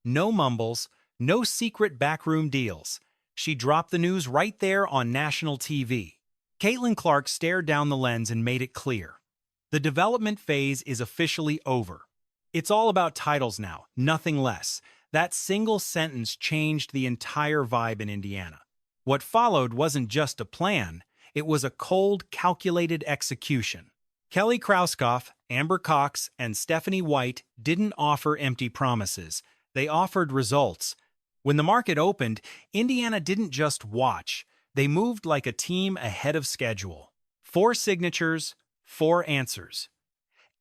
No mumbles, no secret backroom deals. She dropped the news right there on national TV. Caitlin Clark stared down the lens and made it clear. The development phase is officially over. It's all about titles now, nothing less. That single sentence changed the entire vibe in Indiana. What followed wasn't just a plan, it was a cold, calculated execution. Kelly Krauskopf, Amber Cox, and Stephanie White didn't offer empty promises. They offered results. When the market opened, Indiana didn't just watch. They moved like a team ahead of schedule. 4 signatures, 4 answers.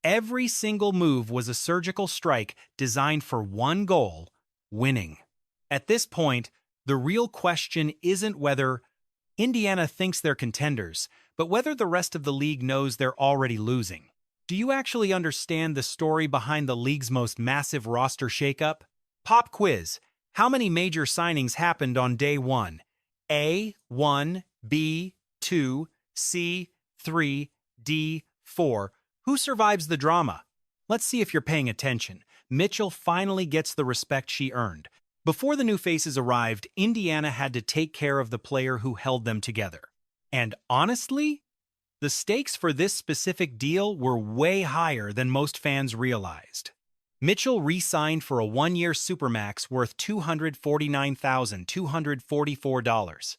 Every single move was a surgical strike designed for one goal: winning. At this point, the real question isn't whether Indiana thinks they're contenders, but whether the rest of the league knows they're already losing. Do you actually understand the story behind the league's most massive roster shakeup? Pop quiz. How many major signings happened on day 1? A, 1, B, 2, C, 3, D, 4. Who survives the drama? Let's see if you're paying attention. Mitchell finally gets the respect she earned. Before the new faces arrived, Indiana had to take care of the player who held them together. And honestly, the stakes for this specific deal were way higher than most fans realized. Mitchell re-signed for a 1-year supermax worth $249,244.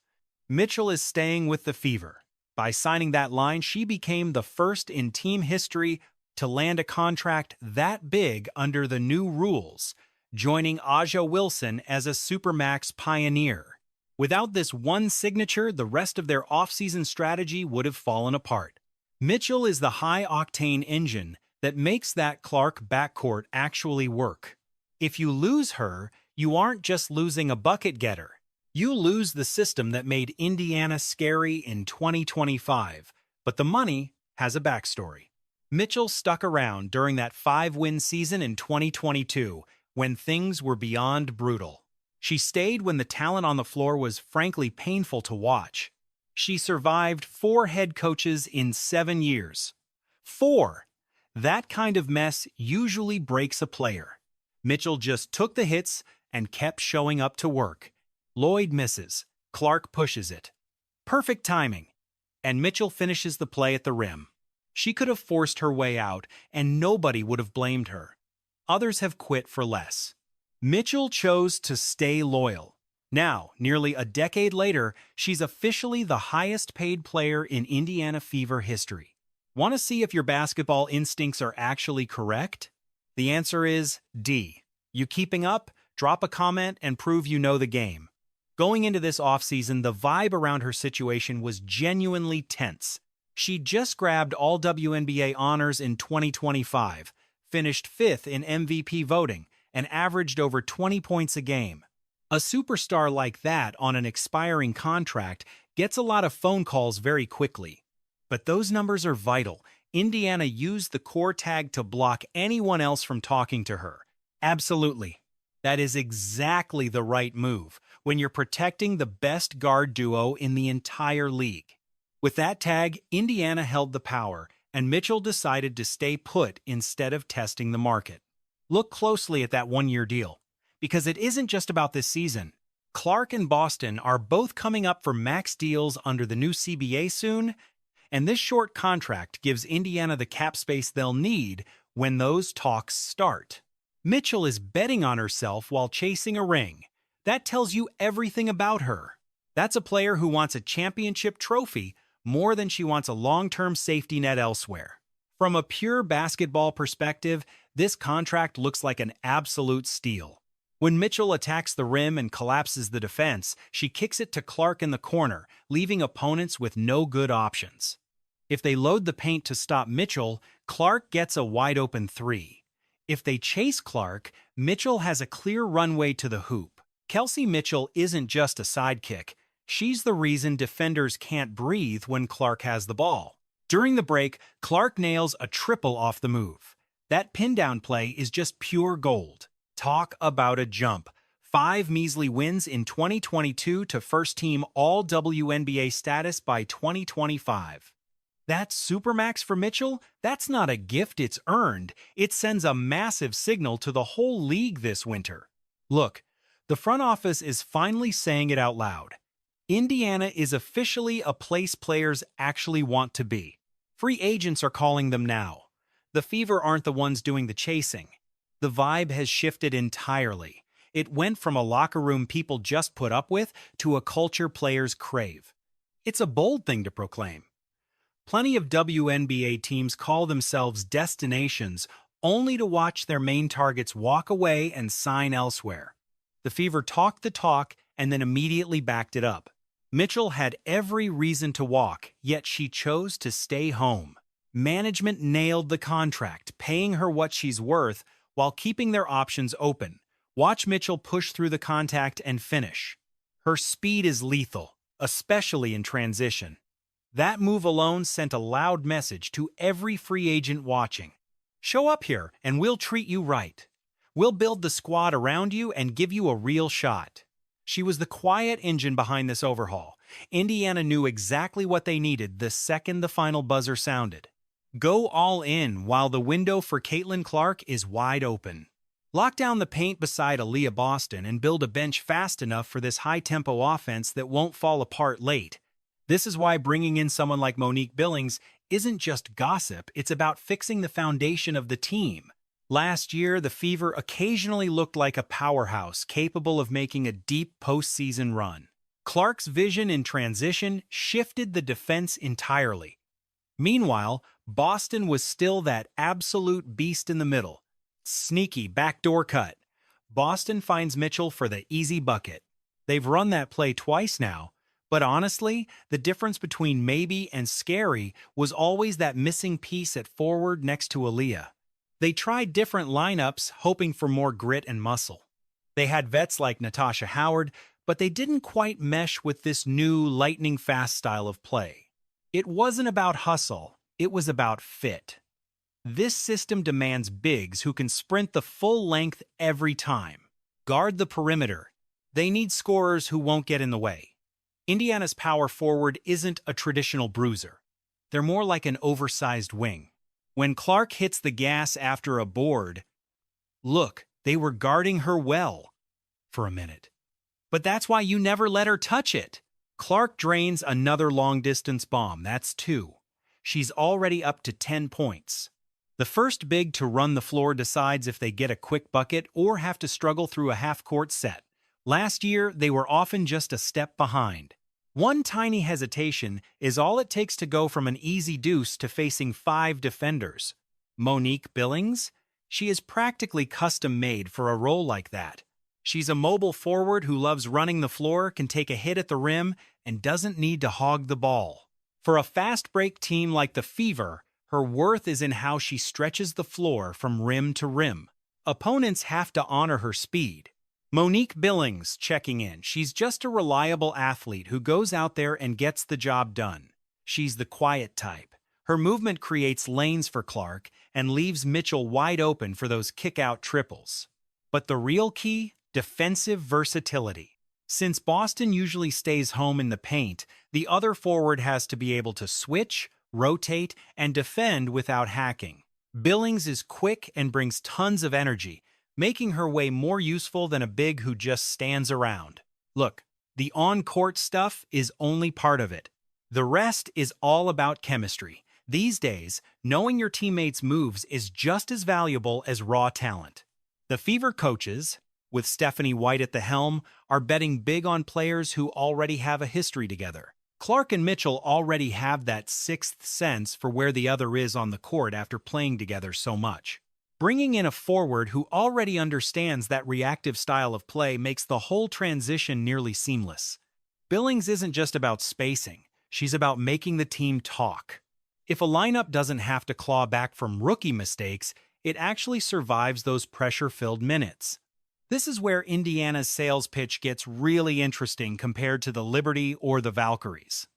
Mitchell is staying with the Fever. By signing that line, she became the first in team history to land a contract that big under the new rules, joining Aja Wilson as a supermax pioneer. Without this one signature, the rest of their offseason strategy would have fallen apart. Mitchell is the high-octane engine that makes that Clark backcourt actually work. If you lose her, you aren't just losing a bucket getter. You lose the system that made Indiana scary in 2025. But the money has a backstory. Mitchell stuck around during that 5-win season in 2022, when things were beyond brutal. She stayed when the talent on the floor was frankly painful to watch. She survived 4 head coaches in 7 years. 4! That kind of mess usually breaks a player. Mitchell just took the hits and kept showing up to work. Lloyd misses. Clark pushes it. Perfect timing. And Mitchell finishes the play at the rim. She could have forced her way out, and nobody would have blamed her. Others have quit for less. Mitchell chose to stay loyal. Now, nearly a decade later, she's officially the highest-paid player in Indiana Fever history. Want to see if your basketball instincts are actually correct? The answer is D. You keeping up? Drop a comment and prove you know the game. Going into this offseason, the vibe around her situation was genuinely tense. She just grabbed all WNBA honors in 2025, finished 5th in MVP voting, and averaged over 20 points a game. A superstar like that on an expiring contract gets a lot of phone calls very quickly. But those numbers are vital. Indiana used the core tag to block anyone else from talking to her. Absolutely. That is exactly the right move when you're protecting the best guard duo in the entire league. With that tag, Indiana held the power, and Mitchell decided to stay put instead of testing the market. Look closely at that 1-year deal, because it isn't just about this season. Clark and Boston are both coming up for max deals under the new CBA soon, and this short contract gives Indiana the cap space they'll need when those talks start. Mitchell is betting on herself while chasing a ring. That tells you everything about her. That's a player who wants a championship trophy more than she wants a long-term safety net elsewhere. From a pure basketball perspective, this contract looks like an absolute steal. When Mitchell attacks the rim and collapses the defense, she kicks it to Clark in the corner, leaving opponents with no good options. If they load the paint to stop Mitchell, Clark gets a wide-open 3. If they chase Clark, Mitchell has a clear runway to the hoop. Kelsey Mitchell isn't just a sidekick. She's the reason defenders can't breathe when Clark has the ball. During the break, Clark nails a triple off the move. That pin-down play is just pure gold. Talk about a jump. 5 measly wins in 2022 to first-team All-WNBA status by 2025. That supermax for Mitchell, that's not a gift, it's earned. It sends a massive signal to the whole league this winter. Look, the front office is finally saying it out loud. Indiana is officially a place players actually want to be. Free agents are calling them now. The Fever aren't the ones doing the chasing. The vibe has shifted entirely. It went from a locker room people just put up with to a culture players crave. It's a bold thing to proclaim. Plenty of WNBA teams call themselves destinations only to watch their main targets walk away and sign elsewhere. The Fever talked the talk and then immediately backed it up. Mitchell had every reason to walk, yet she chose to stay home. Management nailed the contract, paying her what she's worth while keeping their options open. Watch Mitchell push through the contact and finish. Her speed is lethal, especially in transition. That move alone sent a loud message to every free agent watching. Show up here and we'll treat you right. We'll build the squad around you and give you a real shot. She was the quiet engine behind this overhaul. Indiana knew exactly what they needed the second the final buzzer sounded. Go all in while the window for Caitlin Clark is wide open. Lock down the paint beside Aaliyah Boston and build a bench fast enough for this high-tempo offense that won't fall apart late. This is why bringing in someone like Monique Billings isn't just gossip, it's about fixing the foundation of the team. Last year, the Fever occasionally looked like a powerhouse capable of making a deep postseason run. Clark's vision in transition shifted the defense entirely. Meanwhile, Boston was still that absolute beast in the middle. Sneaky backdoor cut. Boston finds Mitchell for the easy bucket. They've run that play twice now, but honestly, the difference between maybe and scary was always that missing piece at forward next to Aaliyah. They tried different lineups, hoping for more grit and muscle. They had vets like Natasha Howard, but they didn't quite mesh with this new lightning-fast style of play. It wasn't about hustle, it was about fit. This system demands bigs who can sprint the full length every time. Guard the perimeter. They need scorers who won't get in the way. Indiana's power forward isn't a traditional bruiser. They're more like an oversized wing. When Clark hits the gas after a board, look, they were guarding her well for a minute. But that's why you never let her touch it. Clark drains another long-distance bomb, that's 2. She's already up to 10 points. The first big to run the floor decides if they get a quick bucket or have to struggle through a half-court set. Last year, they were often just a step behind. One tiny hesitation is all it takes to go from an easy deuce to facing 5 defenders. Monique Billings? She is practically custom-made for a role like that. She's a mobile forward who loves running the floor, can take a hit at the rim, and doesn't need to hog the ball. For a fast-break team like the Fever, her worth is in how she stretches the floor from rim to rim. Opponents have to honor her speed. Monique Billings checking in. She's just a reliable athlete who goes out there and gets the job done. She's the quiet type. Her movement creates lanes for Clark and leaves Mitchell wide open for those kick-out triples. But the real key? Defensive versatility. Since Boston usually stays home in the paint, the other forward has to be able to switch, rotate, and defend without hacking. Billings is quick and brings tons of energy, making her way more useful than a big who just stands around. Look, the on-court stuff is only part of it. The rest is all about chemistry. These days, knowing your teammates' moves is just as valuable as raw talent. The Fever coaches, with Stephanie White at the helm, are betting big on players who already have a history together. Clark and Mitchell already have that sixth sense for where the other is on the court after playing together so much. Bringing in a forward who already understands that reactive style of play makes the whole transition nearly seamless. Billings isn't just about spacing, she's about making the team talk. If a lineup doesn't have to claw back from rookie mistakes, it actually survives those pressure-filled minutes. This is where Indiana's sales pitch gets really interesting compared to the Liberty or the Valkyries.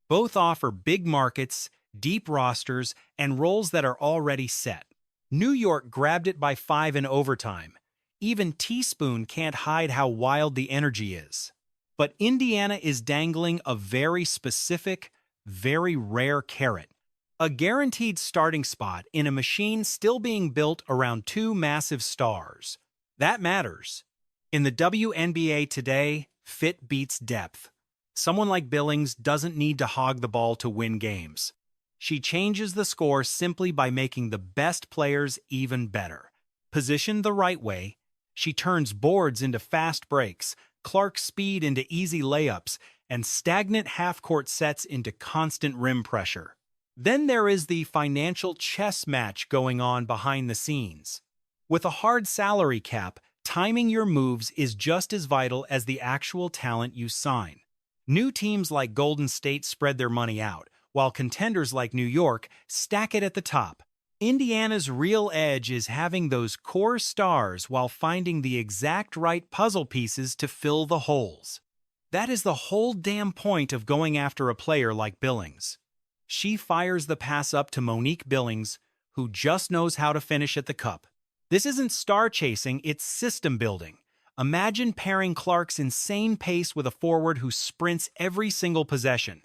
Both offer big markets, deep rosters, and roles that are already set. New York grabbed it by 5 in overtime. Even Teaspoon can't hide how wild the energy is. But Indiana is dangling a very specific, very rare carrot. A guaranteed starting spot in a machine still being built around 2 massive stars. That matters. In the WNBA today, fit beats depth. Someone like Billings doesn't need to hog the ball to win games. She changes the score simply by making the best players even better. Positioned the right way, she turns boards into fast breaks, Clark's speed into easy layups, and stagnant half-court sets into constant rim pressure. Then there is the financial chess match going on behind the scenes. With a hard salary cap, timing your moves is just as vital as the actual talent you sign. New teams like Golden State spread their money out, while contenders like New York stack it at the top. Indiana's real edge is having those core stars while finding the exact right puzzle pieces to fill the holes. That is the whole damn point of going after a player like Billings. She fires the pass up to Monique Billings, who just knows how to finish at the cup. This isn't star chasing, it's system building. Imagine pairing Clark's insane pace with a forward who sprints every single possession.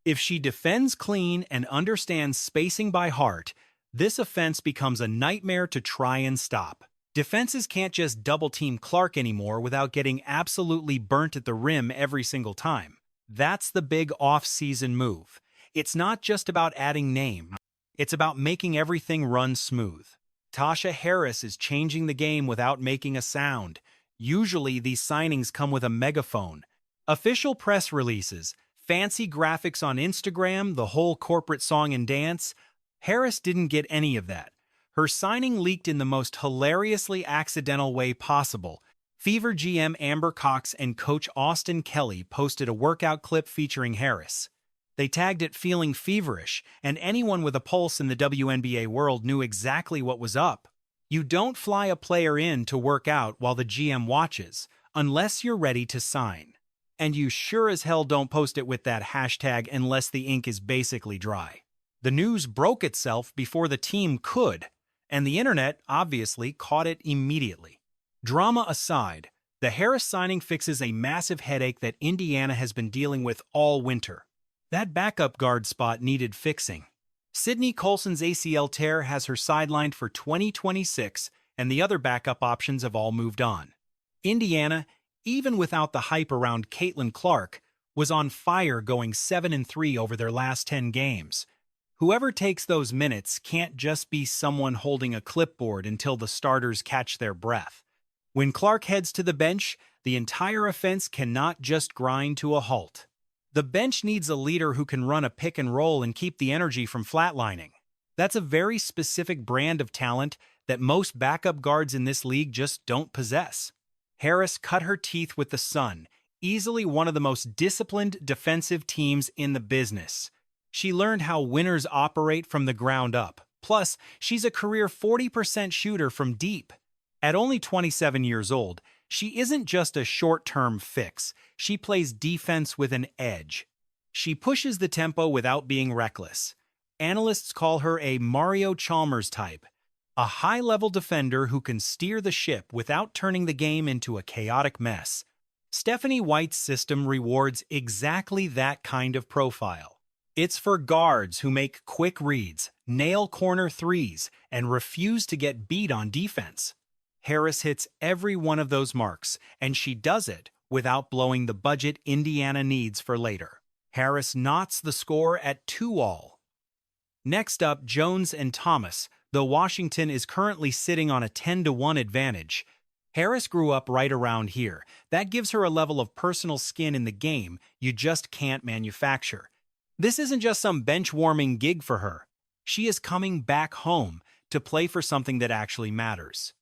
If she defends clean and understands spacing by heart, this offense becomes a nightmare to try and stop. Defenses can't just double-team Clark anymore without getting absolutely burnt at the rim every single time. That's the big off-season move. It's not just about adding name. It's about making everything run smooth. Tasha Harris is changing the game without making a sound. Usually, these signings come with a megaphone. Official press releases, fancy graphics on Instagram, the whole corporate song and dance. Harris didn't get any of that. Her signing leaked in the most hilariously accidental way possible. Fever GM Amber Cox and coach Austin Kelly posted a workout clip featuring Harris. They tagged it feeling feverish, and anyone with a pulse in the WNBA world knew exactly what was up. You don't fly a player in to work out while the GM watches, unless you're ready to sign. And you sure as hell don't post it with that hashtag unless the ink is basically dry. The news broke itself before the team could, and the internet obviously caught it immediately. Drama aside, the Harris signing fixes a massive headache that Indiana has been dealing with all winter. That backup guard spot needed fixing. Sydney Colson's ACL tear has her sidelined for 2026, and the other backup options have all moved on. Indiana, even without the hype around Caitlin Clark, was on fire going 7-3 over their last 10 games. Whoever takes those minutes can't just be someone holding a clipboard until the starters catch their breath. When Clark heads to the bench, the entire offense cannot just grind to a halt. The bench needs a leader who can run a pick and roll and keep the energy from flatlining. That's a very specific brand of talent that most backup guards in this league just don't possess. Harris cut her teeth with the Sun, easily one of the most disciplined defensive teams in the business. She learned how winners operate from the ground up. Plus, she's a career 40% shooter from deep. At only 27 years old, she isn't just a short-term fix. She plays defense with an edge. She pushes the tempo without being reckless. Analysts call her a Mario Chalmers type, a high-level defender who can steer the ship without turning the game into a chaotic mess. Stephanie White's system rewards exactly that kind of profile. It's for guards who make quick reads, nail corner threes, and refuse to get beat on defense. Harris hits every one of those marks, and she does it without blowing the budget Indiana needs for later. Harris knots the score at 2-all. Next up, Jones and Thomas, though Washington is currently sitting on a 10-1 advantage. Harris grew up right around here. That gives her a level of personal skin in the game you just can't manufacture. This isn't just some bench-warming gig for her. She is coming back home to play for something that actually matters.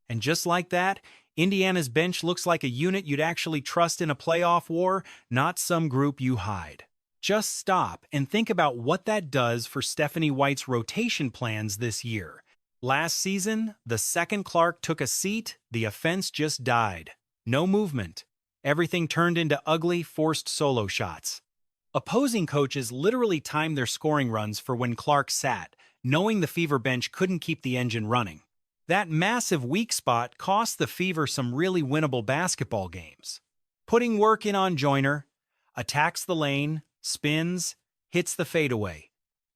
And just like that, Indiana's bench looks like a unit you'd actually trust in a playoff war, not some group you hide. Just stop and think about what that does for Stephanie White's rotation plans this year. Last season, the second Clark took a seat, the offense just died. No movement. Everything turned into ugly, forced solo shots. Opposing coaches literally timed their scoring runs for when Clark sat, knowing the Fever bench couldn't keep the engine running. That massive weak spot cost the Fever some really winnable basketball games. Putting work in on Joyner, attacks the lane, spins, hits the fadeaway.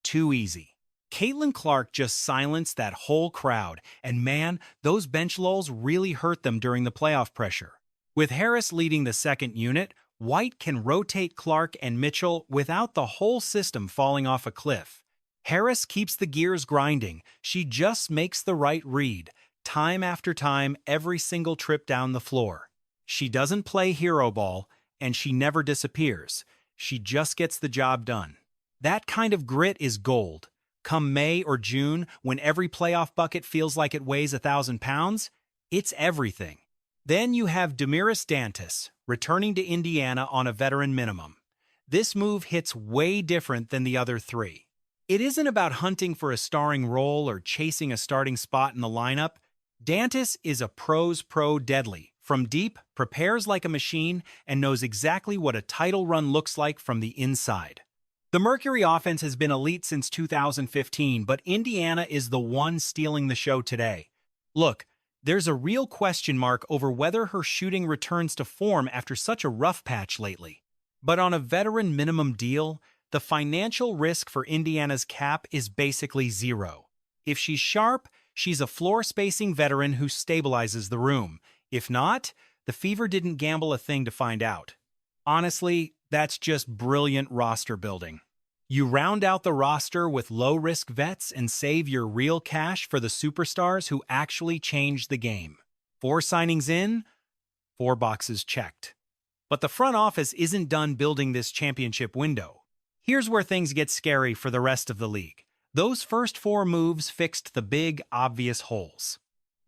Too easy. Caitlin Clark just silenced that whole crowd, and man, those bench lulls really hurt them during the playoff pressure. With Harris leading the second unit, White can rotate Clark and Mitchell without the whole system falling off a cliff. Harris keeps the gears grinding. She just makes the right read, time after time, every single trip down the floor. She doesn't play hero ball, and she never disappears. She just gets the job done. That kind of grit is gold. Come May or June, when every playoff bucket feels like it weighs 1,000 pounds, it's everything. Then you have Damiris Dantas, returning to Indiana on a veteran minimum. This move hits way different than the other three. It isn't about hunting for a starring role or chasing a starting spot in the lineup. Dantas is a pro's pro deadly. From deep, prepares like a machine, and knows exactly what a title run looks like from the inside. The Mercury offense has been elite since 2015, but Indiana is the one stealing the show today. Look, there's a real question mark over whether her shooting returns to form after such a rough patch lately. But on a veteran minimum deal, the financial risk for Indiana's cap is basically zero. If she's sharp, she's a floor-spacing veteran who stabilizes the room. If not, the Fever didn't gamble a thing to find out. Honestly, that's just brilliant roster building. You round out the roster with low-risk vets and save your real cash for the superstars who actually change the game. 4 signings in, 4 boxes checked. But the front office isn't done building this championship window. Here's where things get scary for the rest of the league. Those first 4 moves fixed the big, obvious holes.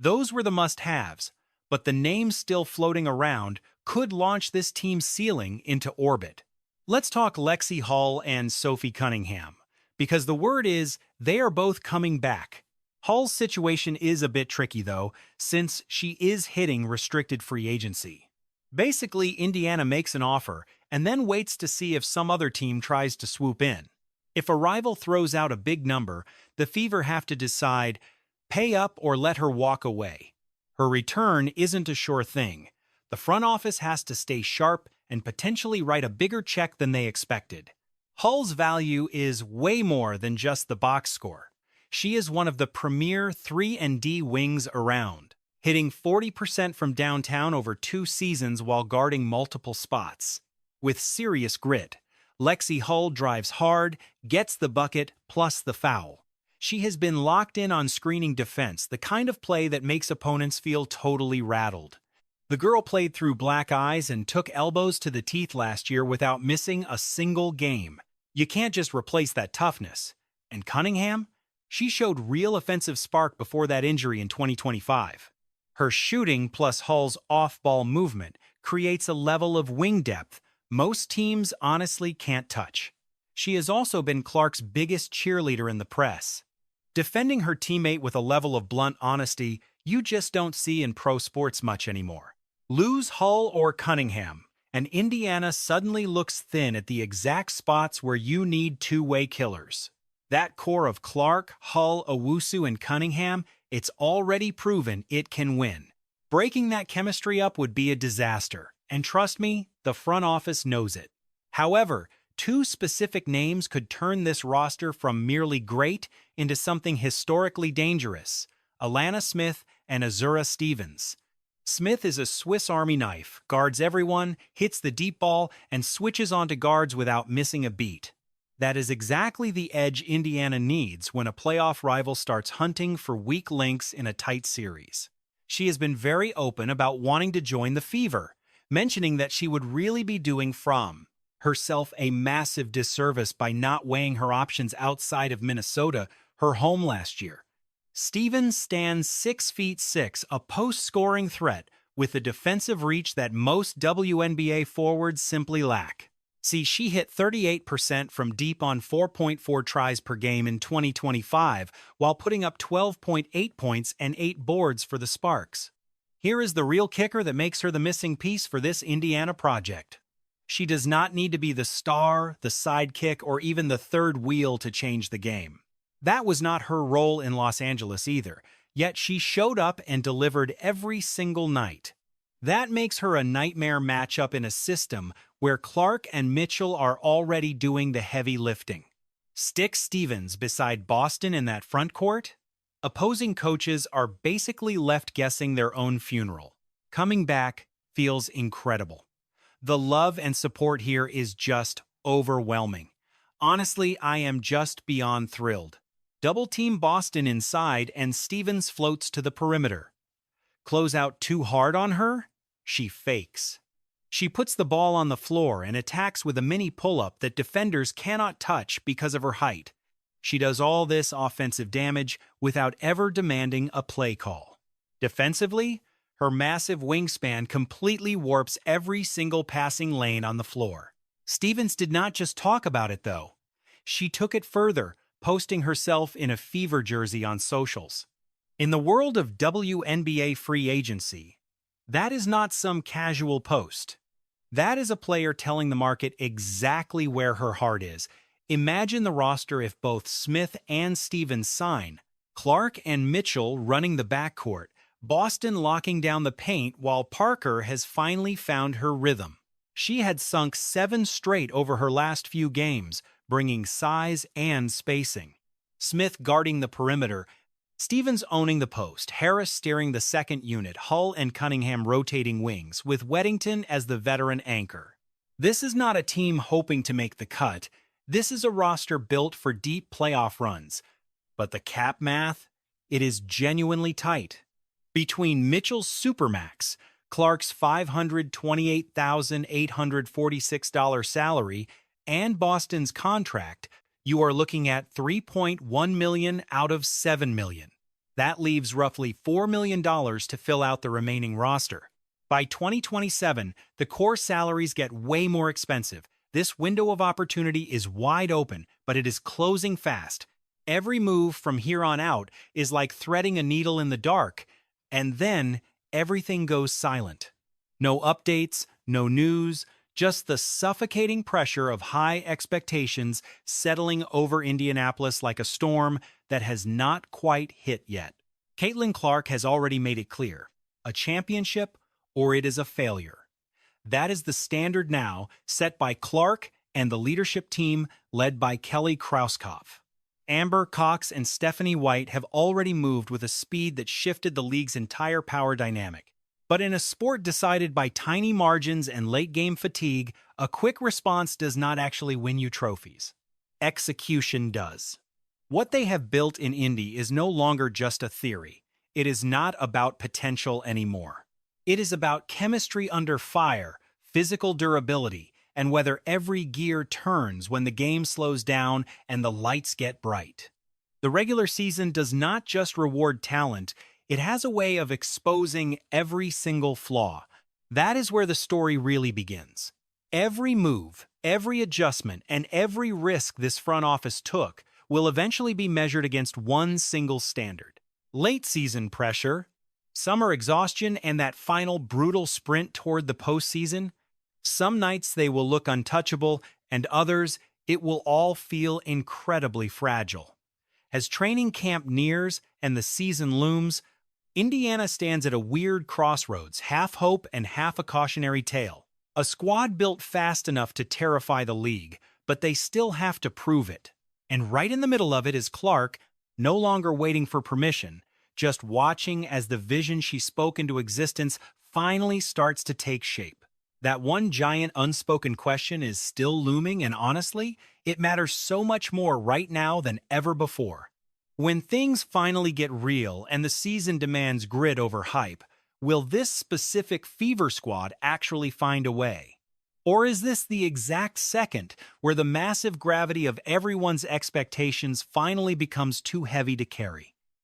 Those were the must-haves, but the names still floating around could launch this team's ceiling into orbit. Let's talk Lexie Hull and Sophie Cunningham, because the word is they are both coming back. Hull's situation is a bit tricky, though, since she is hitting restricted free agency. Basically, Indiana makes an offer and then waits to see if some other team tries to swoop in. If a rival throws out a big number, the Fever have to decide, pay up or let her walk away. Her return isn't a sure thing. The front office has to stay sharp and potentially write a bigger check than they expected. Hull's value is way more than just the box score. She is one of the premier 3-and-D wings around, hitting 40% from downtown over 2 seasons while guarding multiple spots. With serious grit, Lexie Hull drives hard, gets the bucket, plus the foul. She has been locked in on screening defense, the kind of play that makes opponents feel totally rattled. The girl played through black eyes and took elbows to the teeth last year without missing a single game. You can't just replace that toughness. And Cunningham? She showed real offensive spark before that injury in 2025. Her shooting plus Hull's off-ball movement creates a level of wing depth most teams honestly can't touch. She has also been Clark's biggest cheerleader in the press. Defending her teammate with a level of blunt honesty you just don't see in pro sports much anymore. Lose Hull or Cunningham, and Indiana suddenly looks thin at the exact spots where you need two-way killers. That core of Clark, Hull, Owusu, and Cunningham, it's already proven it can win. Breaking that chemistry up would be a disaster, and trust me, the front office knows it. However, 2 specific names could turn this roster from merely great into something historically dangerous: Alana Smith and Azura Stevens. Smith is a Swiss Army knife, guards everyone, hits the deep ball, and switches onto guards without missing a beat. That is exactly the edge Indiana needs when a playoff rival starts hunting for weak links in a tight series. She has been very open about wanting to join the Fever, mentioning that she would really be doing herself a massive disservice by not weighing her options outside of Minnesota, her home last year. Stevens stands 6'6", a post-scoring threat with a defensive reach that most WNBA forwards simply lack. See, she hit 38% from deep on 4.4 tries per game in 2025, while putting up 12.8 points and 8 boards for the Sparks. Here is the real kicker that makes her the missing piece for this Indiana project. She does not need to be the star, the sidekick, or even the third wheel to change the game. That was not her role in Los Angeles either, yet she showed up and delivered every single night. That makes her a nightmare matchup in a system where Clark and Mitchell are already doing the heavy lifting. Stick Stevens beside Boston in that front court? Opposing coaches are basically left guessing their own funeral. Coming back, feels incredible. The love and support here is just overwhelming. Honestly, I am just beyond thrilled. Double team Boston inside and Stevens floats to the perimeter. Close out too hard on her? She fakes. She puts the ball on the floor and attacks with a mini pull-up that defenders cannot touch because of her height. She does all this offensive damage without ever demanding a play call. Defensively, her massive wingspan completely warps every single passing lane on the floor. Stevens did not just talk about it, though. She took it further, posting herself in a Fever jersey on socials. In the world of WNBA free agency, that is not some casual post. That is a player telling the market exactly where her heart is. Imagine the roster if both Smith and Stevens sign. Clark and Mitchell running the backcourt, Boston locking down the paint while Parker has finally found her rhythm. She had sunk 7 straight over her last few games, bringing size and spacing. Smith guarding the perimeter, Stevens owning the post, Harris steering the second unit, Hull and Cunningham rotating wings, with Weddington as the veteran anchor. This is not a team hoping to make the cut. This is a roster built for deep playoff runs. But the cap math? It is genuinely tight. Between Mitchell's Supermax, Clark's $528,846 salary, and Boston's contract, you are looking at $3.1 million out of $7 million. That leaves roughly $4 million to fill out the remaining roster. By 2027, the core salaries get way more expensive. This window of opportunity is wide open, but it is closing fast. Every move from here on out is like threading a needle in the dark, and then everything goes silent. No updates, no news, just the suffocating pressure of high expectations settling over Indianapolis like a storm that has not quite hit yet. Caitlin Clark has already made it clear: a championship or it is a failure. That is the standard now, set by Clark and the leadership team led by Kelly Krauskopf. Amber Cox and Stephanie White have already moved with a speed that shifted the league's entire power dynamic. But in a sport decided by tiny margins and late-game fatigue, a quick response does not actually win you trophies. Execution does. What they have built in Indy is no longer just a theory. It is not about potential anymore. It is about chemistry under fire, physical durability, and whether every gear turns when the game slows down and the lights get bright. The regular season does not just reward talent, it has a way of exposing every single flaw. That is where the story really begins. Every move, every adjustment, and every risk this front office took will eventually be measured against one single standard: late season pressure, summer exhaustion, and that final brutal sprint toward the postseason. Some nights they will look untouchable, and others, it will all feel incredibly fragile. As training camp nears and the season looms, Indiana stands at a weird crossroads, half hope and half a cautionary tale. A squad built fast enough to terrify the league, but they still have to prove it. And right in the middle of it is Clark, no longer waiting for permission, just watching as the vision she spoke into existence finally starts to take shape. That one giant unspoken question is still looming, and honestly, it matters so much more right now than ever before. When things finally get real and the season demands grit over hype, will this specific Fever squad actually find a way? Or is this the exact second where the massive gravity of everyone's expectations finally becomes too heavy to carry?